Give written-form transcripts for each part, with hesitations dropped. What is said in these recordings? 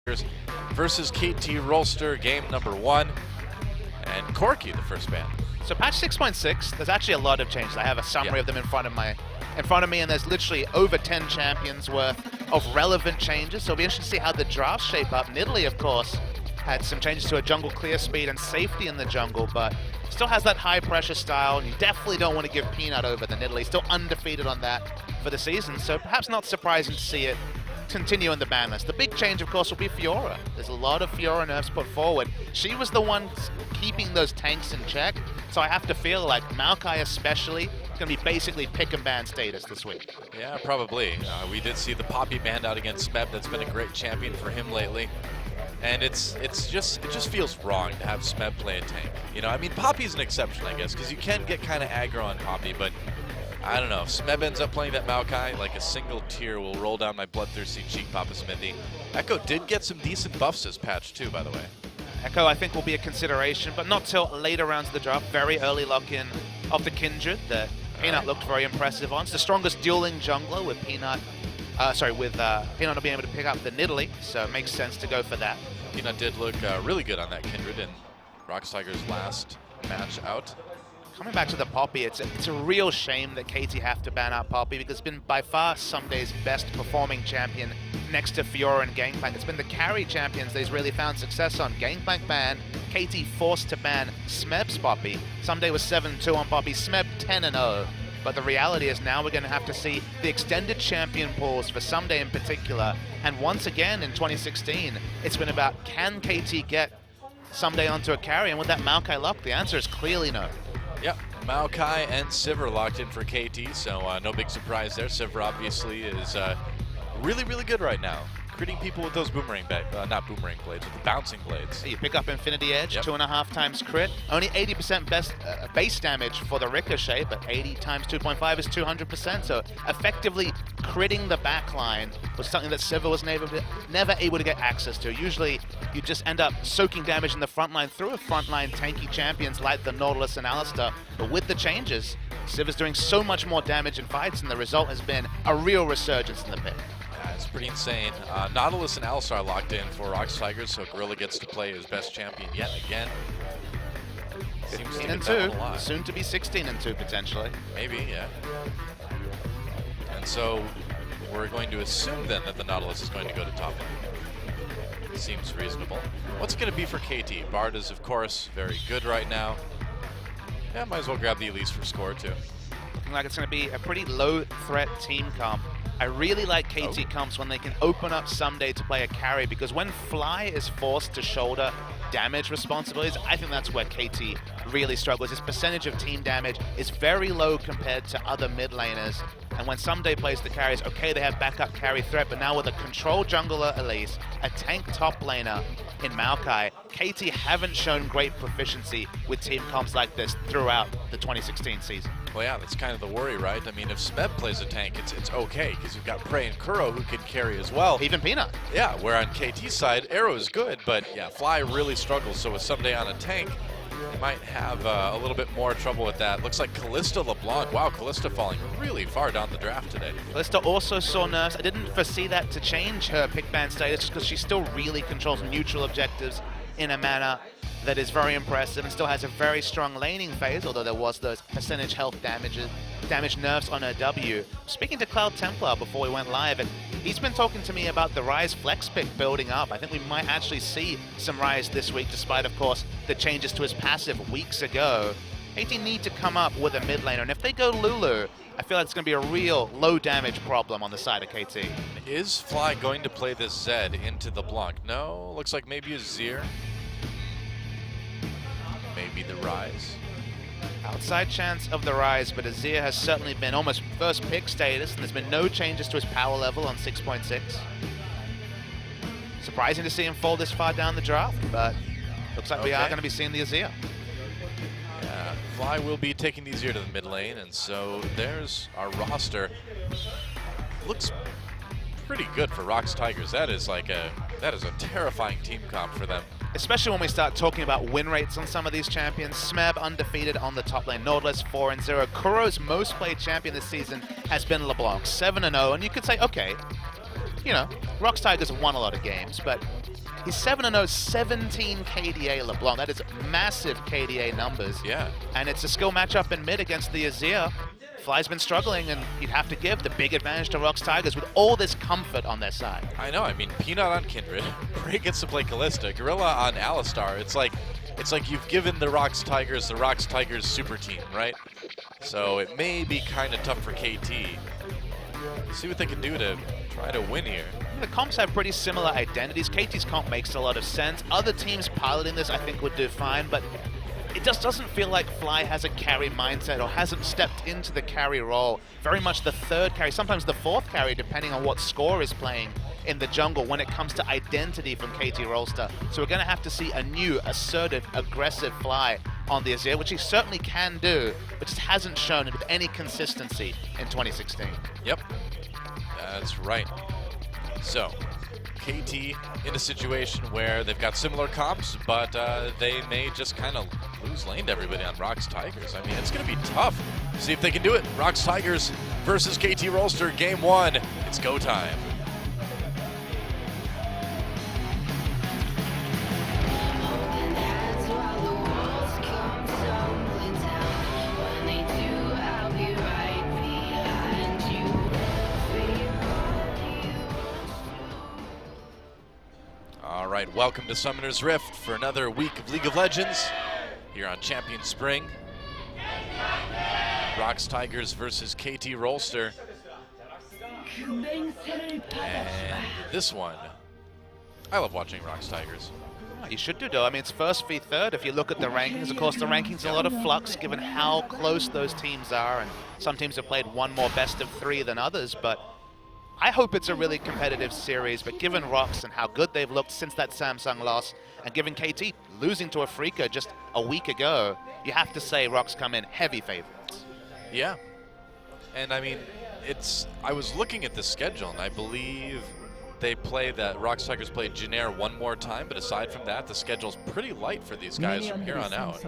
versus KT Rolster, game number 1, and Corky, the first ban. So patch 6.6, there's actually a lot of changes. I have a summary of them in front of me, and there's literally over 10 champions worth of relevant changes. So it'll be interesting to see how the drafts shape up. Nidalee, of course, had some changes to a jungle clear speed and safety in the jungle, but still has that high pressure style, and you definitely don't want to give Peanut over the Nidalee. Still undefeated on that for the season, so perhaps not surprising to see it continue in the ban list. The big change, of course, will be Fiora. There's a lot of Fiora nerfs put forward. She was the one keeping those tanks in check, so I have to feel like Maokai especially is going to be basically pick and ban status this week. Yeah, probably. We did see the Poppy banned out against Smeb. That's been a great champion for him lately. And it just feels wrong to have Smeb play a tank. You know, I mean, Poppy's an exception, I guess, because you can get kind of aggro on Poppy, but I don't know. If Smeb ends up playing that Maokai, like a single tear will roll down my bloodthirsty cheek, Papa Smithy. Echo did get some decent buffs this patch too, by the way. Echo, I think, will be a consideration, but not till later rounds of the draft. Very early lock-in of the Kindred that Peanut looked very impressive on. It's the strongest dueling jungler with Peanut. Peanut not being able to pick up the Nidalee, so it makes sense to go for that. Peanut did look really good on that Kindred in ROX Tiger's last match out. Coming back to the Poppy, it's a real shame that KT have to ban out Poppy because it's been by far Sunday's best performing champion next to Fiora and Gangplank. It's been the carry champions that he's really found success on. Gangplank ban, KT forced to ban Smeb's Poppy. Sunday was 7-2 on Poppy, Smeb 10-0. But the reality is now we're going to have to see the extended champion pools for Sunday in particular. And once again in 2016, it's been about can KT get Sunday onto a carry? And with that Maokai lock, the answer is clearly no. Yep, Maokai and Sivir locked in for KT, so no big surprise there. Sivir obviously is really, really good right now. Critting people with those not boomerang blades, with the bouncing blades. You pick up Infinity Edge, 2.5 times crit. Only 80% base damage for the Ricochet, but 80 times 2.5 is 200%. So effectively critting the backline was something that Sivir was never able to get access to. Usually you just end up soaking damage in the front line through a frontline tanky champions like the Nautilus and Alistar. But with the changes, Sivir's doing so much more damage in fights, and the result has been a real resurgence in the pick. It's pretty insane. Nautilus and Alistar locked in for ROX Tigers, so Gorilla gets to play his best champion yet again. 15-2, soon to be 16-2 potentially. Maybe, yeah. And so we're going to assume then that the Nautilus is going to go to top lane. Seems reasonable. What's it going to be for KT? Bard is, of course, very good right now. Yeah, might as well grab the Elise for score too. Looking like it's going to be a pretty low threat team comp. I really like KT comps when they can open up Sunday to play a carry, because when Fly is forced to shoulder damage responsibilities, I think that's where KT really struggles. His percentage of team damage is very low compared to other mid laners. And when Sunday plays the carries, okay, they have backup carry threat, but now with a control jungler Elise, a tank top laner in Maokai, KT haven't shown great proficiency with team comps like this throughout the 2016 season. Well, yeah, that's kind of the worry, right? I mean, if Smeb plays a tank, it's okay, because you've got Prey and Kuro who can carry as well. Even Peanut. Yeah, where on KT's side, Arrow is good, but yeah, Fly really struggles, so with Sunday on a tank, they might have a little bit more trouble with that. Looks like Callista LeBlanc. Wow, Callista falling really far down the draft today. Callista also saw nerfs. I didn't foresee that to change her pick ban status just because she still really controls neutral objectives in a manner that is very impressive and still has a very strong laning phase, although there was those percentage health damage nerfs on her W. Speaking to Cloud Templar before we went live, and he's been talking to me about the Ryze flex pick building up. I think we might actually see some Ryze this week, despite, of course, the changes to his passive weeks ago. KT need to come up with a mid laner, and if they go Lulu, I feel like it's going to be a real low damage problem on the side of KT. Is Fly going to play this Zed into the Blanc? No, looks like maybe a Zir. Maybe the Ryze. Outside chance of the Ryze, but Azir has certainly been almost first pick status, and there's been no changes to his power level on 6.6. Surprising to see him fall this far down the draft, but looks like we are going to be seeing the Azir. Yeah, Fly will be taking the Azir to the mid lane, and so there's our roster. Looks pretty good for ROX Tigers. That is a terrifying team comp for them. Especially when we start talking about win rates on some of these champions. Smeb undefeated on the top lane. Nautilus 4-0. Kuro's most played champion this season has been LeBlanc, 7-0. And you could say, okay, you know, ROX Tigers have won a lot of games, but He's 7-0, 17 KDA LeBlanc. That is massive KDA numbers. Yeah. And it's a skill matchup in mid against the Azir. Fly's been struggling, and you'd have to give the big advantage to ROX Tigers with all this comfort on their side. I know. I mean, Peanut on Kindred, Bray gets to play Callista, Gorilla on Alistar. It's like you've given the ROX Tigers super team, right? So it may be kind of tough for KT. See what they can do to try to win here. The comps have pretty similar identities. KT's comp makes a lot of sense. Other teams piloting this, I think, would do fine, but it just doesn't feel like Fly has a carry mindset or hasn't stepped into the carry role. Very much the third carry, sometimes the fourth carry, depending on what score is playing in the jungle when it comes to identity from KT Rolster. So we're going to have to see a new, assertive, aggressive Fly on the Azir, which he certainly can do, but just hasn't shown it with any consistency in 2016. Yep, that's right. So, KT in a situation where they've got similar comps, but they may just kind of lose lane to everybody on ROX Tigers. I mean, it's going to be tough. See if they can do it. ROX Tigers versus KT Rolster, game 1. It's go time. All right, welcome to Summoner's Rift for another week of League of Legends here on Champion Spring. ROX Tigers versus KT Rolster. And this one, I love watching ROX Tigers. You should do, though. I mean, it's first v third. If you look at the rankings, of course, the rankings are a lot of flux given how close those teams are, and some teams have played one more best of 3 than others, but I hope it's a really competitive series, but given ROX and how good they've looked since that Samsung loss, and given KT losing to Afrika just a week ago, you have to say ROX come in heavy favorites. Yeah. And I mean, I was looking at the schedule, and I believe ROX Tigers play Janair one more time, but aside from that, the schedule's pretty light for these guys from here on out.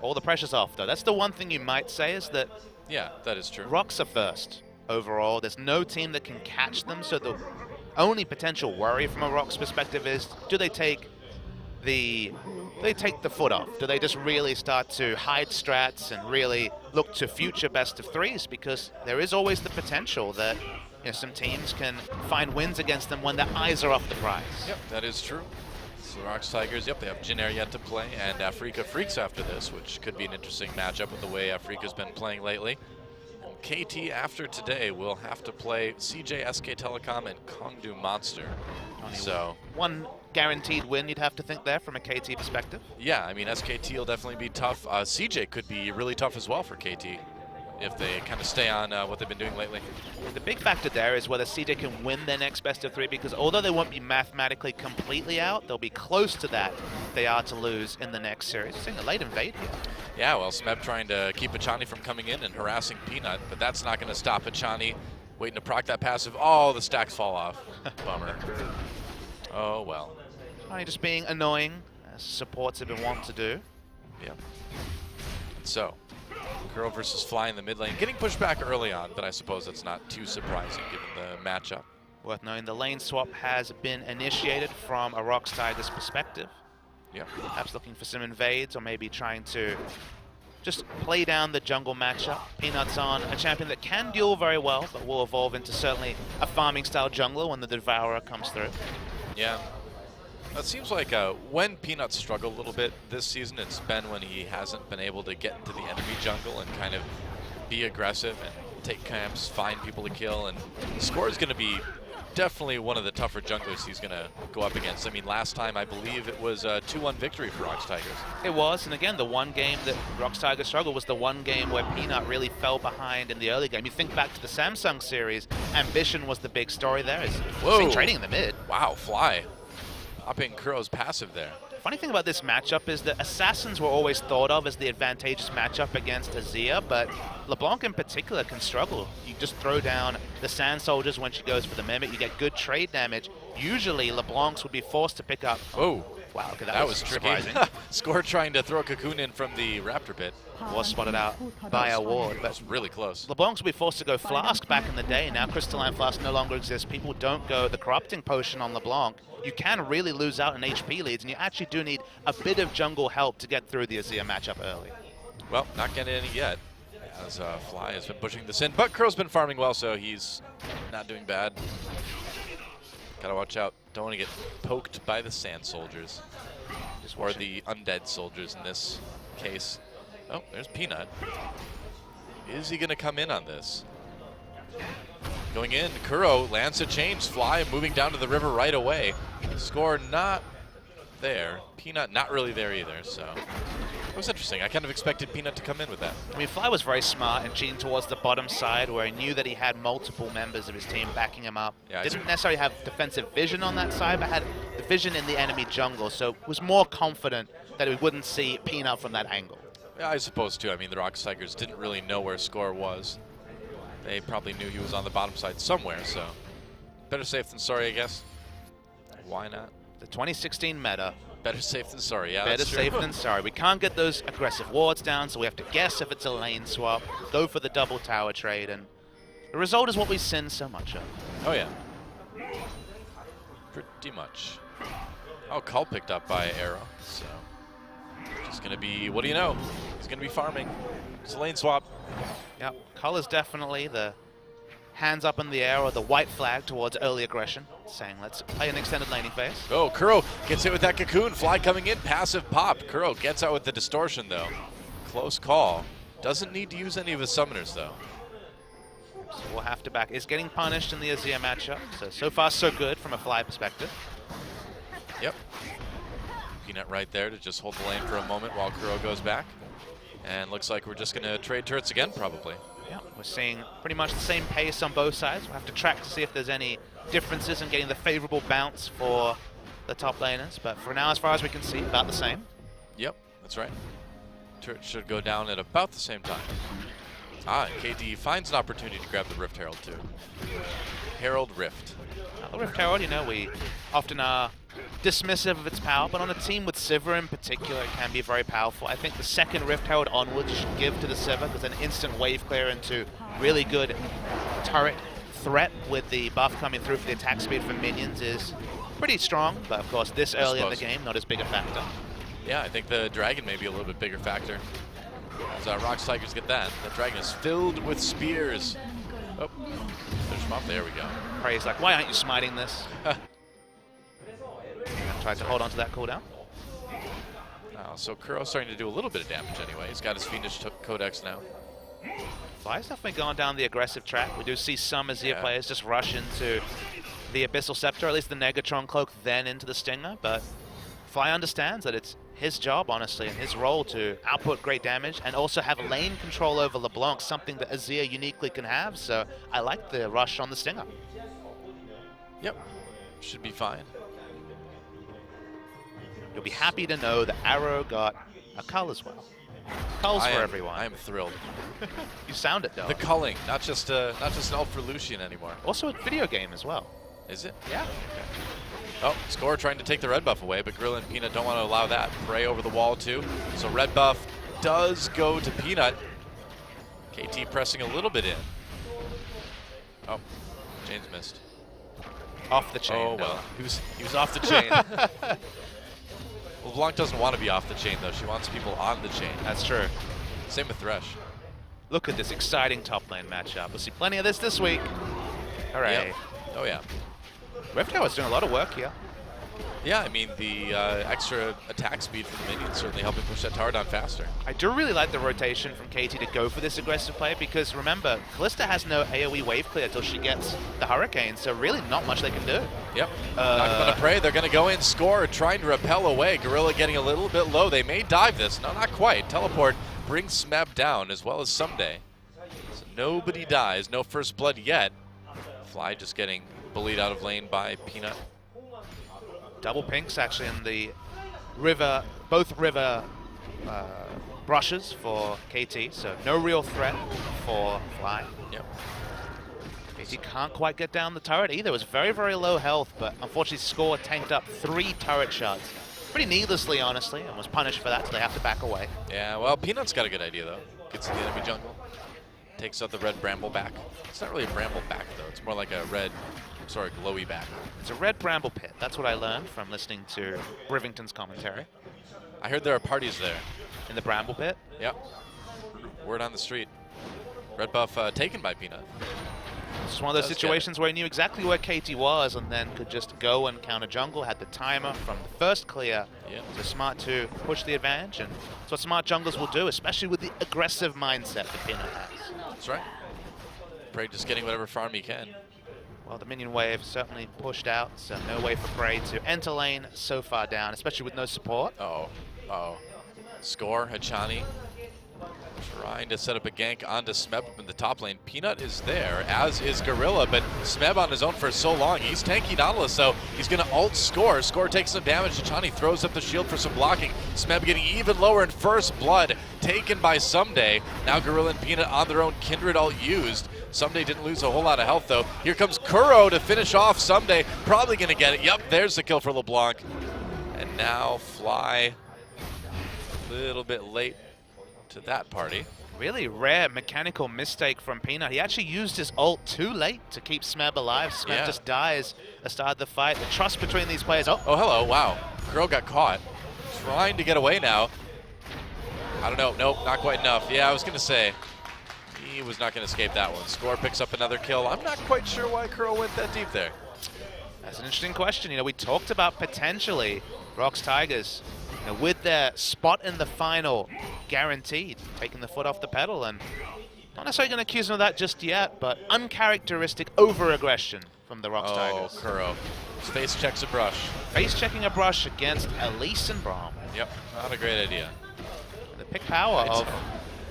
All the pressure's off, though. That's the one thing you might say is that... Yeah, that is true. ROX are first. Overall, there's no team that can catch them, so the only potential worry from a ROX perspective is, do they take the foot off? Do they just really start to hide strats and really look to future best of 3s? Because there is always the potential that some teams can find wins against them when their eyes are off the prize. Yep, that is true. So ROX Tigers, they have Janair yet to play, and Afrika Freaks after this, which could be an interesting matchup with the way Afrika's been playing lately. KT after today will have to play CJ, SK Telecom, and Kongdu Monster. So one guaranteed win, you'd have to think there from a KT perspective. Yeah, I mean, SKT will definitely be tough. CJ could be really tough as well for KT if they kind of stay on what they've been doing lately. The big factor there is whether CJ can win their next best of 3, because although they won't be mathematically completely out, they'll be close to that if they are to lose in the next series. Seeing a late invade here. Yeah, well, Smeb trying to keep Achani from coming in and harassing Peanut, but that's not going to stop Achani waiting to proc that passive. Oh, the stacks fall off. Bummer. Oh, well. Achani just being annoying, as supports have been wont to do. Yeah. So, Kuro versus Fly in the mid lane, getting pushed back early on, but I suppose that's not too surprising given the matchup. Worth knowing, the lane swap has been initiated from a ROX Tigers perspective. Yeah. Perhaps looking for some invades, or maybe trying to just play down the jungle matchup. Peanut's on a champion that can duel very well, but will evolve into certainly a farming style jungler when the Devourer comes through. Yeah. It seems like when Peanut struggled a little bit this season, it's been when he hasn't been able to get into the enemy jungle and kind of be aggressive and take camps, find people to kill, and the score is going to be definitely one of the tougher junglers he's going to go up against. I mean, last time I believe it was a 2-1 victory for ROX Tigers. It was, and again, the one game that ROX Tigers struggled was the one game where Peanut really fell behind in the early game. You think back to the Samsung series, Ambition was the big story there. He's trading in the mid. Wow, Fly. Popping Kuro's passive there. Funny thing about this matchup is that Assassins were always thought of as the advantageous matchup against Azir, but LeBlanc in particular can struggle. You just throw down the Sand Soldiers when she goes for the Mimic, you get good trade damage. Usually LeBlancs would be forced to pick up Wow, okay, that was tricky. surprising. Score trying to throw a cocoon in from the Raptor pit. Was spotted out by a ward, That's but really close. LeBlanc's will be forced to go Flask back in the day. Now Crystalline Flask no longer exists. People don't go the Corrupting Potion on LeBlanc. You can really lose out in HP leads, and you actually do need a bit of jungle help to get through the Azir matchup early. Well, not getting any yet, as Fly has been pushing this in. But Crow's been farming well, so he's not doing bad. Gotta watch out. Don't want to get poked by the Sand Soldiers. Or the Undead Soldiers in this case. Oh, there's Peanut. Is he going to come in on this? Going in, Kuro lands a change. Fly moving down to the river right away. Score not there. Peanut not really there either, so it was interesting. I kind of expected Peanut to come in with that. I mean, Fly was very smart and cheating towards the bottom side where he knew that he had multiple members of his team backing him up. Yeah, Didn't necessarily have defensive vision on that side, but had the vision in the enemy jungle, so was more confident that we wouldn't see Peanut from that angle. Yeah, I suppose too. I mean, the ROX Tigers didn't really know where Score was. They probably knew he was on the bottom side somewhere, so better safe than sorry, I guess. Why not? The 2016 meta. Better safe than sorry, yeah, Better that's true. safe than sorry. We can't get those aggressive wards down, so we have to guess if it's a lane swap, go for the double tower trade, and the result is what we sin so much of. Oh, yeah. Pretty much. Oh, Cull picked up by Arrow, so just going to be, what do you know? He's going to be farming. It's a lane swap. Yep, Cull is definitely the hands up in the air or the white flag towards early aggression, saying let's play an extended laning phase. Oh, Kuro gets hit with that cocoon. Fly coming in, passive pop. Kuro gets out with the distortion, though. Close call. Doesn't need to use any of his summoners, though. So we'll have to back. Is getting punished in the Azir matchup, so far so good from a Fly perspective. Yep. Peanut right there to just hold the lane for a moment while Kuro goes back. And looks like we're just going to trade turrets again, probably. Yeah, we're seeing pretty much the same pace on both sides. We'll have to track to see if there's any differences in getting the favorable bounce for the top laners. But for now, as far as we can see, about the same. Yep, that's right. Turret should go down at about the same time. Ah, and KD finds an opportunity to grab the Rift Herald, too. Herald Rift. Now, the Rift Herald, you know, we often are dismissive of its power, but on a team with Sivir in particular, it can be very powerful. I think the second Rift Herald onwards you should give to the Sivir because an instant wave clear into really good turret threat with the buff coming through for the attack speed from minions is pretty strong, but of course this early in the game, not as big a factor. Yeah, I think the Dragon may be a little bit bigger factor. As ROX Tigers get that. The Dragon is filled with spears. Oh, finish him off. There we go. Prey's like, why aren't you smiting this? Tried to hold on to that cooldown. So Kuro's starting to do a little bit of damage anyway. He's got his Fiendish Codex now. Fly's definitely going down the aggressive track. We do see some Azir players just rush into the Abyssal Scepter, at least the Negatron Cloak, then into the Stinger, but Fly understands that it's his job, honestly, and his role to output great damage and also have lane control over LeBlanc, something that Azir uniquely can have, so I like the rush on the Stinger. Yep, should be fine. You'll be happy to know that Arrow got a cull as well. Culls for everyone. I am thrilled. You sound it, though. The culling, not just an ult for Lucian anymore. Also a video game as well. Is it? Yeah. Okay. Oh, Score trying to take the red buff away, but Gorilla and Peanut don't want to allow that. Prey over the wall, too. So red buff does go to Peanut. KT pressing a little bit in. Oh, Chain's missed. Off the chain. Oh, well. He was off the chain. LeBlanc doesn't want to be off the chain, though. She wants people on the chain. That's true. Same with Thresh. Look at this exciting top lane matchup. We'll see plenty of this week. Hooray. Yep. Oh, yeah. Rift Tower's doing a lot of work here. Yeah, I mean, the extra attack speed from the minions certainly helping push that tower down faster. I do really like the rotation from KT to go for this aggressive play because, remember, Kalista has no AoE wave clear until she gets the Hurricane, so really not much they can do. Yep. Not going to Prey. They're going to go in, Score, trying to repel away. Gorilla getting a little bit low. They may dive this. No, not quite. Teleport brings Smeb down as well as Someday. So nobody dies. No first blood yet. Fly just getting bullied out of lane by Peanut. Double pinks actually in the river, both river brushes for KT, so no real threat for Fly. Yep. KT can't quite get down the turret either. It was very, very low health, but unfortunately Score tanked up 3 turret shots. pretty needlessly, honestly, and was punished for that, so they have to back away. Yeah, well, Peanut's got a good idea, though. Gets to the enemy jungle, takes out the red bramble back. It's not really a bramble back, though. It's more like a red, sorry, glowy back. It's a red bramble pit. That's what I learned from listening to Rivington's commentary. I heard there are parties there. In the bramble pit? Yep. Word on the street. Red buff taken by Peanut. It's one of those situations where he knew exactly where KT was and then could just go and counter jungle, had the timer from the first clear. Yep. So smart to push the advantage, and that's what smart junglers will do, especially with the aggressive mindset that Peanut has. That's right. Prey just getting whatever farm he can. Well, the minion wave certainly pushed out, so no way for Prey to enter lane so far down, especially with no support. Uh-oh. Uh-oh. Score, Hachani trying to set up a gank onto Smeb in the top lane. Peanut is there, as is Gorilla, but Smeb on his own for so long. He's tanky Nautilus, so he's going to ult Score. Score takes some damage. Hachani throws up the shield for some blocking. Smeb getting even lower in first blood, taken by Someday. Now Gorilla and Peanut on their own. Kindred ult used. Someday didn't lose a whole lot of health, though. Here comes Kuro to finish off Someday. Probably going to get it. Yep, there's the kill for LeBlanc. And now Fly a little bit late to that party. Really rare mechanical mistake from Peanut. He actually used his ult too late to keep Smeb alive. Smeb just dies at the start of the fight. The trust between these players. Oh, hello, wow. Kuro got caught. Trying to get away now. I don't know, nope, not quite enough. Yeah, I was gonna say, he was not gonna escape that one. Score picks up another kill. I'm not quite sure why Kuro went that deep there. That's an interesting question. You know, we talked about potentially ROX Tigers, you know, with their spot in the final guaranteed, taking the foot off the pedal, and not necessarily going to accuse them of that just yet, but uncharacteristic over-aggression from the ROX Tigers. Oh, Kuro. Face checks a brush. Face checking a brush against Elise and Braum. Yep, not a great idea. The pick power of...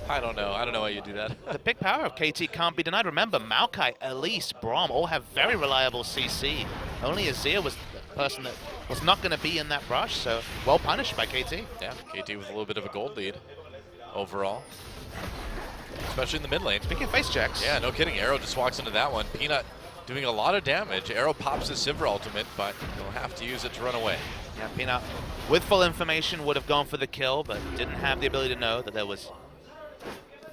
I don't know why you do that. The pick power of KT can't be denied. Remember, Maokai, Elise, Braum all have very reliable CC. Only Azir was the person that was not going to be in that brush, so well punished by KT. Yeah, KT with a little bit of a gold lead overall, especially in the mid lane. Speaking of face checks. Yeah, no kidding. Arrow just walks into that one. Peanut doing a lot of damage. Arrow pops his Sivir ultimate, but he'll have to use it to run away. Yeah, Peanut, with full information, would have gone for the kill, but didn't have the ability to know that there was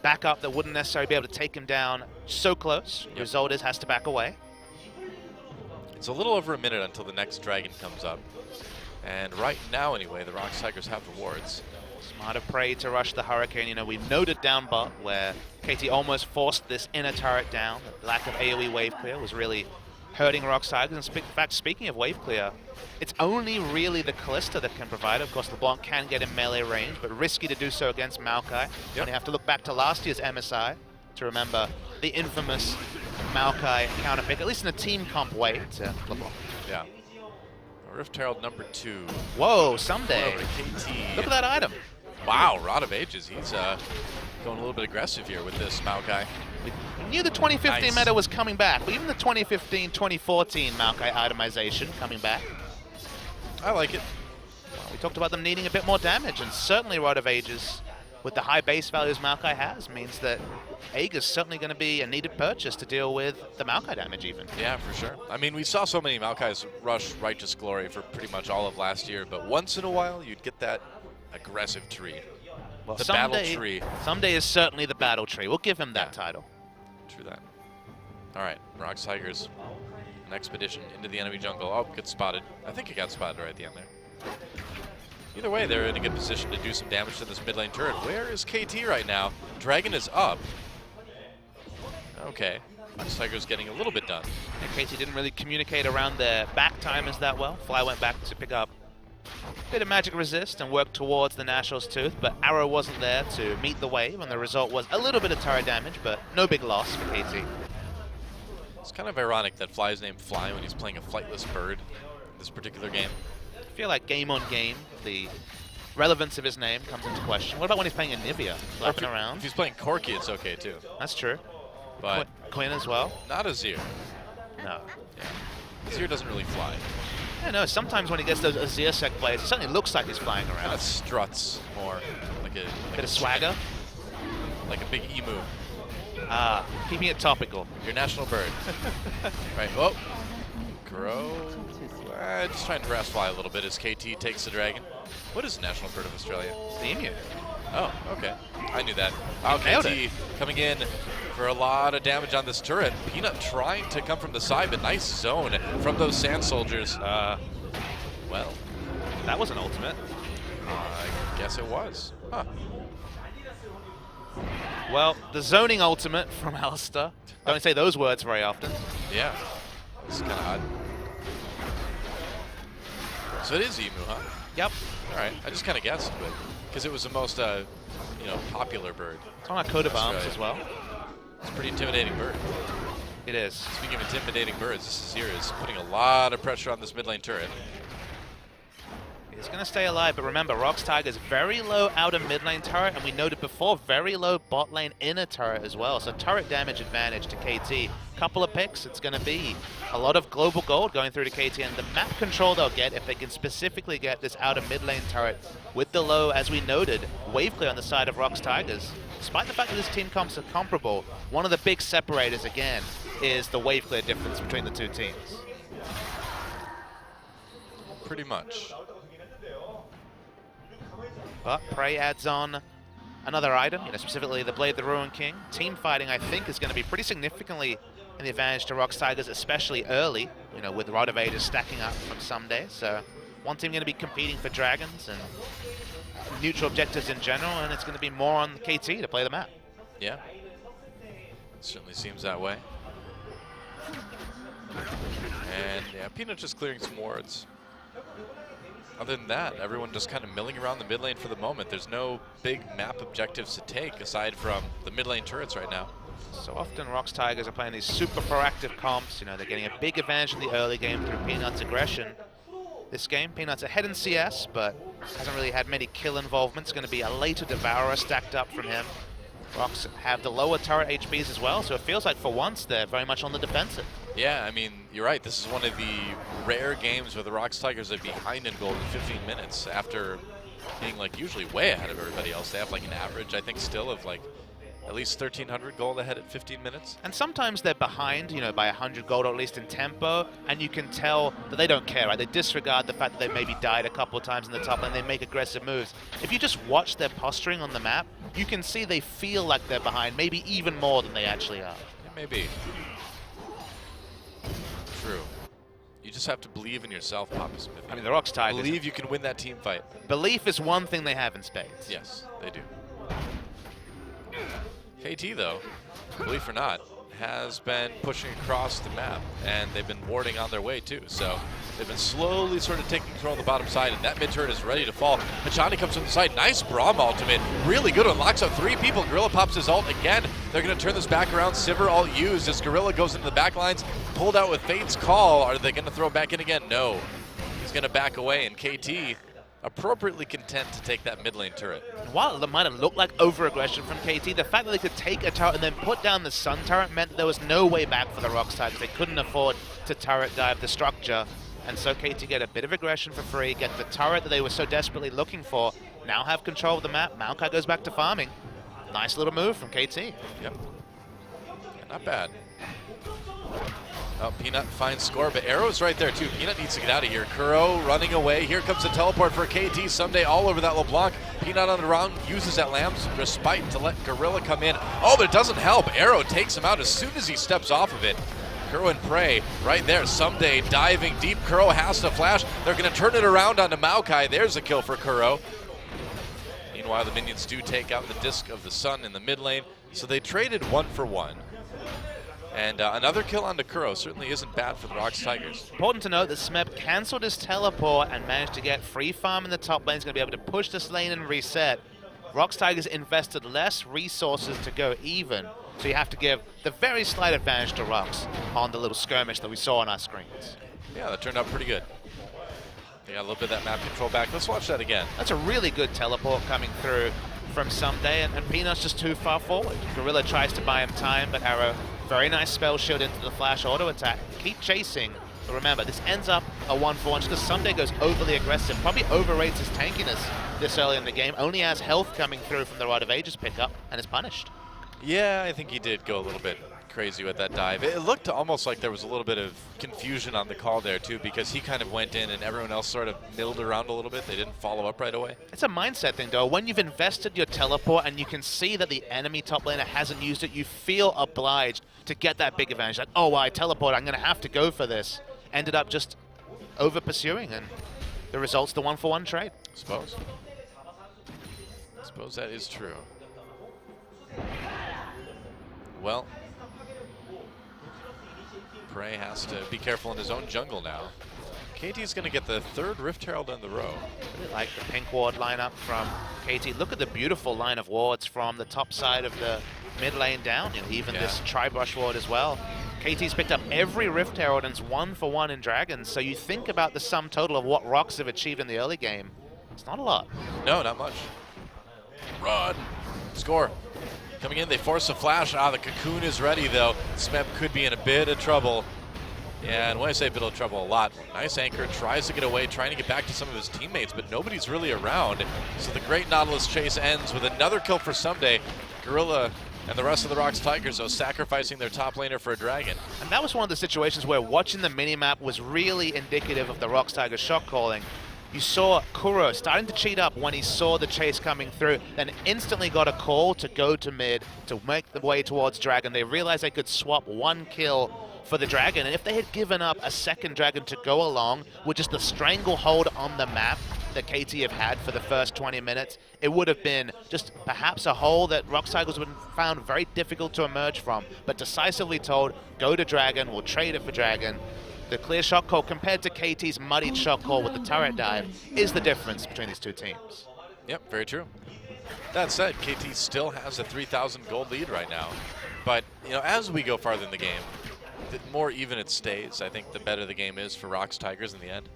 backup that wouldn't necessarily be able to take him down so close. Yep. Result is has to back away. It's a little over a minute until the next dragon comes up. And right now, anyway, the ROX Tigers have the wards. Smarter Prey to rush the Hurricane. You know, we've noted down bot where KT almost forced this inner turret down. The lack of AoE wave clear was really hurting ROX Tigers. And in fact, speaking of wave clear, it's only really the Kalista that can provide it. Of course, LeBlanc can get in melee range, but risky to do so against Maokai. Yep. And you have to look back to last year's MSI to remember the infamous Maokai counter pick, at least in a team comp way, to LeBlanc. Yeah. Rift Herald number 2. Whoa, Someday. KT. Look at that item. Wow, Rod of Ages. He's going a little bit aggressive here with this Maokai. We knew the 2015 meta was coming back, but even the 2015-2014 Maokai itemization coming back. I like it. Well, we talked about them needing a bit more damage, and certainly Rod of Ages, with the high base values Maokai has, means that Aegis certainly going to be a needed purchase to deal with the Maokai damage even. Yeah, for sure. I mean, we saw so many Maokais rush Righteous Glory for pretty much all of last year, but once in a while, you'd get that aggressive tree. Well, the battle tree. Someday is certainly the battle tree. We'll give him that title. True that. All right, ROX Tigers, an expedition into the enemy jungle. Oh, gets spotted. I think he got spotted right at the end there. Either way, they're in a good position to do some damage to this mid lane turret. Where is KT right now? Dragon is up. Okay, ROX Tigers getting a little bit done. And KT didn't really communicate around their back timers that well. Fly went back to pick up a bit of magic resist and work towards the Nashor's Tooth, but Arrow wasn't there to meet the wave, and the result was a little bit of turret damage, but no big loss for KT. It's kind of ironic that Fly is named Fly when he's playing a flightless bird in this particular game. I feel like game on game, the relevance of his name comes into question. What about when he's playing Anivia, flapping around? If he's playing Corki, it's okay too. That's true. But Quinn as well? Not Azir. No. Yeah. Azir doesn't really fly. I know, sometimes when he gets those Azir sec plays, it certainly looks like he's flying around. Kind of struts more, like a bit of swagger, like a big emu. Ah, keeping it topical. Your national bird. Right. Oh, Kuro. Just trying to harass Fly a little bit as KT takes the dragon. What is the national bird of Australia? The emu. Oh, okay. I knew that. Nailed KT coming in for a lot of damage on this turret. Peanut trying to come from the side, but nice zone from those Sand Soldiers. Well, that was an ultimate. I guess it was. Huh. Well, the zoning ultimate from Alistair. Don't say those words very often. Yeah. It's kind of odd. So it is emu, huh? Yep. All right. I just kind of guessed, but because it was the most, popular bird. It's on our coat of arms as well. It's a pretty intimidating bird. It is. Speaking of intimidating birds, this is here is putting a lot of pressure on this mid lane turret. He's going to stay alive, but remember, ROX Tiger's very low outer mid lane turret, and we noted before, very low bot lane inner turret as well. So turret damage advantage to KT. Couple of picks, it's going to be a lot of global gold going through to KT, and the map control they'll get if they can specifically get this outer mid lane turret with the low, as we noted, wave clear on the side of ROX Tigers. Despite the fact that this team comps are comparable, one of the big separators, again, is the wave clear difference between the two teams. Pretty much. But Prey adds on another item, specifically the Blade the Ruin King. Team fighting, I think, is going to be pretty significantly in the advantage to ROX Tigers, especially early, with Rod of Ages stacking up from Someday. So one team going to be competing for dragons and neutral objectives in general, and it's going to be more on KT to play the map. Yeah. Certainly seems that way. And yeah, Peanut just clearing some wards. Other than that, everyone just kind of milling around the mid lane for the moment. There's no big map objectives to take aside from the mid lane turrets right now. So often ROX Tigers are playing these super proactive comps. They're getting a big advantage in the early game through Peanut's aggression. This game, Peanut's ahead in CS, but hasn't really had many kill involvements. Going to be a later Devourer stacked up from him. ROX have the lower turret HPs as well, so it feels like for once they're very much on the defensive. Yeah, I mean, you're right. This is one of the rare games where the ROX Tigers are behind in gold in 15 minutes after being usually way ahead of everybody else. They have an average, I think, still of at least 1,300 gold ahead at 15 minutes. And sometimes they're behind, by 100 gold or at least in tempo, and you can tell that they don't care, right? They disregard the fact that they maybe died a couple of times in the top lane. They make aggressive moves. If you just watch their posturing on the map, you can see they feel like they're behind, maybe even more than they actually are. Yeah, maybe. True. You just have to believe in yourself, Papa Smith. I mean, the ROX Tigers. Believe you can win that team fight. Belief is one thing they have in spades. Yes, they do. KT, though, believe it or not, has been pushing across the map, and they've been warding on their way, too. So they've been slowly sort of taking control of the bottom side, and that mid turret is ready to fall. Hachani comes from the side. Nice Braum ultimate. Really good one. Locks up 3 people. Gorilla pops his ult again. They're going to turn this back around. Sivir ult used as Gorilla goes into the back lines. Pulled out with Fate's Call. Are they going to throw back in again? No. He's going to back away, and KT appropriately content to take that mid lane turret. While it might have looked like over-aggression from KT, the fact that they could take a turret and then put down the Sun turret meant that there was no way back for the ROX Tigers. They couldn't afford to turret dive the structure, and so KT get a bit of aggression for free, get the turret that they were so desperately looking for, now have control of the map. Maokai goes back to farming. Nice little move from KT. Yep. Yeah, not bad. Oh, Peanut finds score, but Arrow's right there too. Peanut needs to get out of here. Kuro running away. Here comes the teleport for KT. Someday all over that LeBlanc. Peanut on the round uses that Lamb's Respite to let Gorilla come in. Oh, but it doesn't help. Arrow takes him out as soon as he steps off of it. Kuro and Prey right there. Someday diving deep. Kuro has to flash. They're going to turn it around onto Maokai. There's a kill for Kuro. Meanwhile, the minions do take out the Disc of the Sun in the mid lane. So they traded 1 for 1. And another kill onto Kuro certainly isn't bad for the ROX Tigers. Important to note that Smeb cancelled his teleport and managed to get free farm in the top lane. He's going to be able to push this lane and reset. ROX Tigers invested less resources to go even, so you have to give the very slight advantage to ROX on the little skirmish that we saw on our screens. Yeah, that turned out pretty good. They got a little bit of that map control back. Let's watch that again. That's a really good teleport coming through from Someday, and Peanut's just too far forward. Gorilla tries to buy him time, but Arrow, very nice spell shield into the flash auto attack. Keep chasing, but remember, this ends up a 1-for-1 because Someday goes overly aggressive, probably overrates his tankiness this early in the game, only has health coming through from the Rod of Ages pickup, and is punished. Yeah, I think he did go a little bit crazy with that dive. It looked almost like there was a little bit of confusion on the call there too, because he kind of went in and everyone else sort of milled around a little bit. They didn't follow up right away. It's a mindset thing, though. When you've invested your teleport and you can see that the enemy top laner hasn't used it, you feel obliged to get that big advantage. Like, oh, well, I teleport, I'm going to have to go for this. Ended up just over pursuing, and the result's the 1-for-1 trade. Suppose that is true. Well, Prey has to be careful in his own jungle now. KT's going to get the 3rd Rift Herald in the row. I really like the pink ward lineup from KT. Look at the beautiful line of wards from the top side of the mid lane down. You know, even this tri-brush ward as well. KT's picked up every Rift Herald and it's 1-for-1 in Dragons. So you think about the sum total of what ROX have achieved in the early game. It's not a lot. No, not much. Run. Score. Coming in, they force a flash. The cocoon is ready, though. Smeb could be in a bit of trouble. Yeah, and when I say a bit of trouble, a lot. Nice anchor, tries to get away, trying to get back to some of his teammates, but nobody's really around. So the great Nautilus chase ends with another kill for Someday. Gorilla and the rest of the ROX Tigers, though, sacrificing their top laner for a dragon. And that was one of the situations where watching the minimap was really indicative of the ROX Tigers shot calling. You saw Kuro starting to cheat up when he saw the chase coming through, then instantly got a call to go to mid to make the way towards Dragon. They realized they could swap 1 kill for the Dragon, and if they had given up a 2nd Dragon to go along with just the stranglehold on the map that KT have had for the first 20 minutes, it would have been just perhaps a hole that ROX Tigers would have found very difficult to emerge from, but decisively told, go to Dragon, we'll trade it for Dragon. The clear shot call compared to KT's muddied shot call with the turret dive is the difference between these two teams. Yep, very true. That said, KT still has a 3,000 gold lead right now. But, you know, as we go farther in the game, the more even it stays, I think the better the game is for ROX Tigers in the end.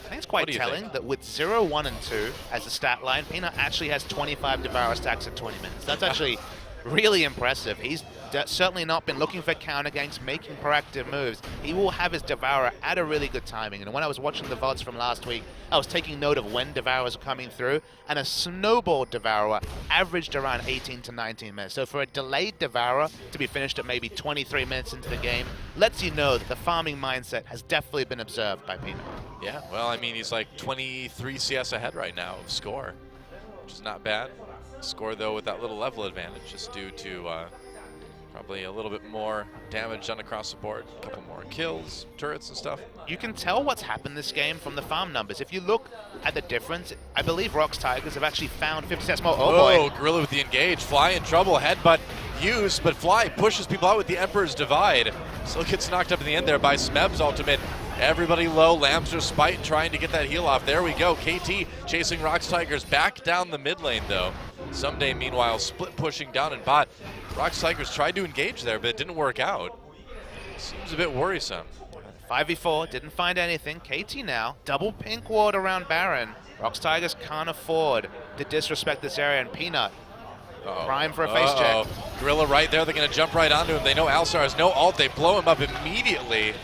I think it's quite telling that with 0, 1, and 2 as a stat line, Peanut actually has 25 Devour stacks in 20 minutes. That's actually really impressive. He's certainly not been looking for counter ganks, making proactive moves. He will have his Devourer at a really good timing. And when I was watching the VODs from last week, I was taking note of when Devourers are coming through, and a snowball Devourer averaged around 18 to 19 minutes. So for a delayed Devourer to be finished at maybe 23 minutes into the game, lets you know that the farming mindset has definitely been observed by Peanut. Yeah, well, I mean, he's like 23 CS ahead right now of score, which is not bad. Score, though, with that little level advantage, just due to probably a little bit more damage done across the board, a couple more kills, turrets and stuff. You can tell what's happened this game from the farm numbers. If you look at the difference, I believe ROX Tigers have actually found 50 sets more. Oh boy. Gorilla with the engage. Fly in trouble. Headbutt used, but Fly pushes people out with the Emperor's Divide. Still gets knocked up in the end there by Smeb's ultimate. Everybody low. Lambster's Spite trying to get that heal off. There we go. KT chasing ROX Tigers back down the mid lane, though. Someday, meanwhile, split pushing down in bot. ROX Tigers tried to engage there, but it didn't work out. Seems a bit worrisome. 5v4, didn't find anything. KT now, double pink ward around Baron. ROX Tigers can't afford to disrespect this area, and Peanut prime for a face check. Gorilla right there, they're going to jump right onto him. They know Alstar has no ult, they blow him up immediately.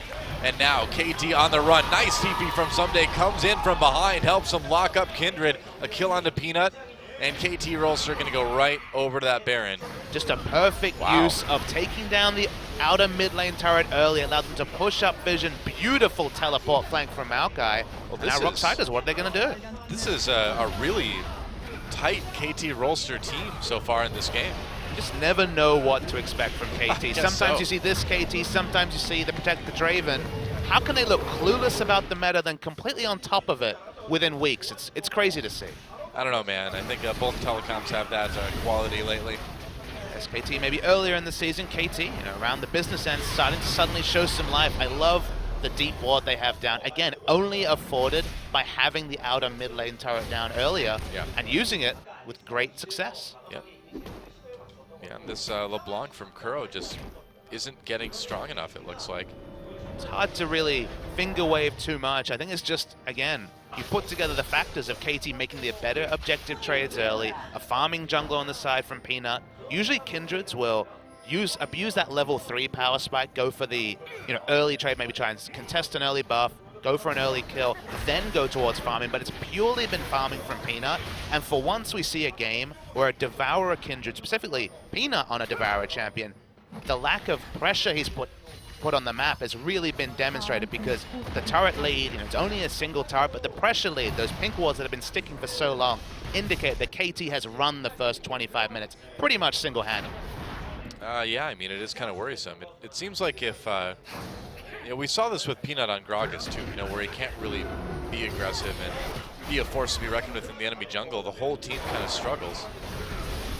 And now KT on the run. Nice TP from Someday, comes in from behind, helps him lock up Kindred. A kill onto Peanut. And KT Rolster going to go right over to that Baron. Just a perfect use of taking down the outer mid lane turret early, allowed them to push up vision. Beautiful teleport flank from Maokai. Well, now ROX Tigers, what are they going to do? This is a really tight KT Rolster team so far in this game. You just never know what to expect from KT. Sometimes you see this KT, sometimes you see the Protect the Draven. How can they look clueless about the meta, then completely on top of it within weeks? It's crazy to see. I don't know, man. I think both telecoms have that quality lately. SKT maybe earlier in the season, KT, around the business end, starting to suddenly show some life. I love the deep ward they have down. Again, only afforded by having the outer mid lane turret down earlier and using it with great success. Yep. Yeah, and this LeBlanc from Kuro just isn't getting strong enough, it looks like. It's hard to really finger wave too much. I think it's just, again, you put together the factors of KT making the better objective trades early, a farming jungler on the side from Peanut. Usually Kindreds will abuse that level 3 power spike, go for the early trade, maybe try and contest an early buff, go for an early kill, then go towards farming, but it's purely been farming from Peanut. And for once we see a game where a Devourer Kindred, specifically Peanut on a Devourer champion, the lack of pressure he's put on the map has really been demonstrated, because the turret lead, it's only a single turret, but the pressure lead, those pink walls that have been sticking for so long, indicate that KT has run the first 25 minutes pretty much single-handed. Yeah, I mean, it is kind of worrisome. It seems like if, we saw this with Peanut on Gragas too, where he can't really be aggressive and be a force to be reckoned with in the enemy jungle. The whole team kind of struggles.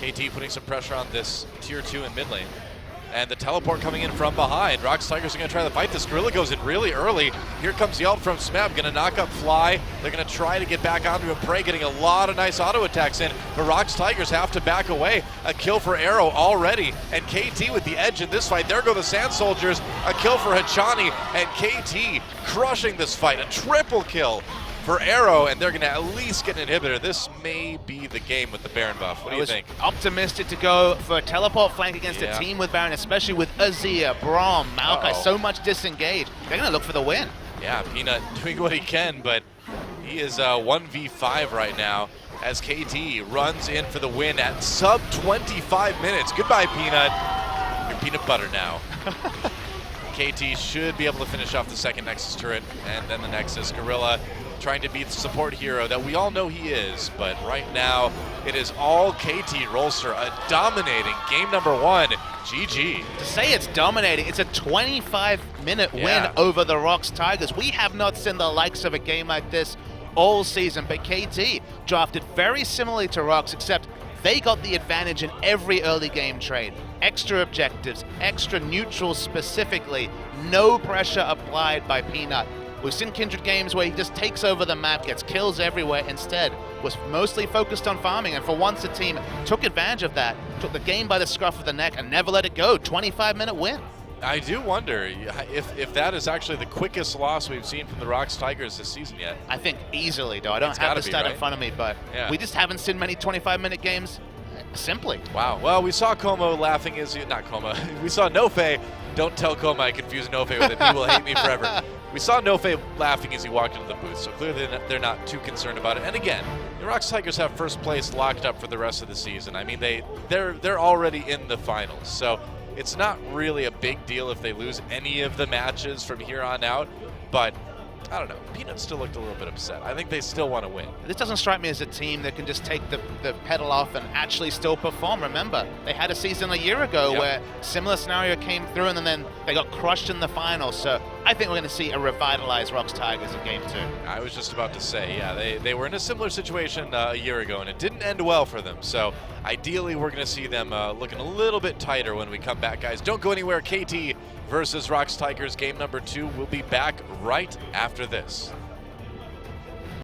KT putting some pressure on this tier 2 in mid lane. And the teleport coming in from behind. ROX Tigers are going to try to fight this. Gorilla goes in really early. Here comes the ult from Smeb. Going to knock up Fly. They're going to try to get back onto him. Prey getting a lot of nice auto attacks in. But ROX Tigers have to back away. A kill for Arrow already. And KT with the edge in this fight. There go the Sand Soldiers. A kill for Hachani. And KT crushing this fight. A triple kill for Arrow, and they're going to at least get an inhibitor. This may be the game with the Baron buff. What do you think? Optimistic to go for a teleport flank against a team with Baron, especially with Azir, Braum, Maokai, so much disengaged. They're going to look for the win. Yeah, Peanut doing what he can, but he is 1v5 right now as KT runs in for the win at sub 25 minutes. Goodbye, Peanut. You're peanut butter now. KT should be able to finish off the second Nexus turret, and then the Nexus. Gorilla trying to be the support hero that we all know he is, but right now it is all KT Rolster, a dominating game number 1. GG. To say it's dominating, it's a 25-minute win over the ROX Tigers. We have not seen the likes of a game like this all season, but KT drafted very similarly to ROX, except they got the advantage in every early game trade. Extra objectives, extra neutrals specifically, no pressure applied by Peanut. We've seen Kindred games where he just takes over the map, gets kills everywhere. Instead, was mostly focused on farming, and for once the team took advantage of that, took the game by the scruff of the neck and never let it go. 25-minute win. I do wonder if that is actually the quickest loss we've seen from the ROX Tigers this season yet. I think easily, though. I don't have the stat in front of me, but we just haven't seen many 25-minute games. Simply. Wow. Well, we saw Como laughing as not Como. We saw Nofe. Don't tell Como I confuse Nofe with him. He will hate me forever. We saw Nofe laughing as he walked into the booth, so clearly they're not too concerned about it. And again, the ROX Tigers have first place locked up for the rest of the season. I mean, they're already in the finals, so it's not really a big deal if they lose any of the matches from here on out. But I don't know. Peanut still looked a little bit upset. I think they still want to win. This doesn't strike me as a team that can just take the pedal off and actually still perform. Remember, they had a season a year ago where similar scenario came through and then they got crushed in the finals. So I think we're going to see a revitalized ROX Tigers in Game 2. I was just about to say, yeah, they were in a similar situation a year ago and it didn't end well for them. So ideally, we're going to see them looking a little bit tighter when we come back, guys. Don't go anywhere. KT versus ROX Tigers game number 2. We'll be back right after this.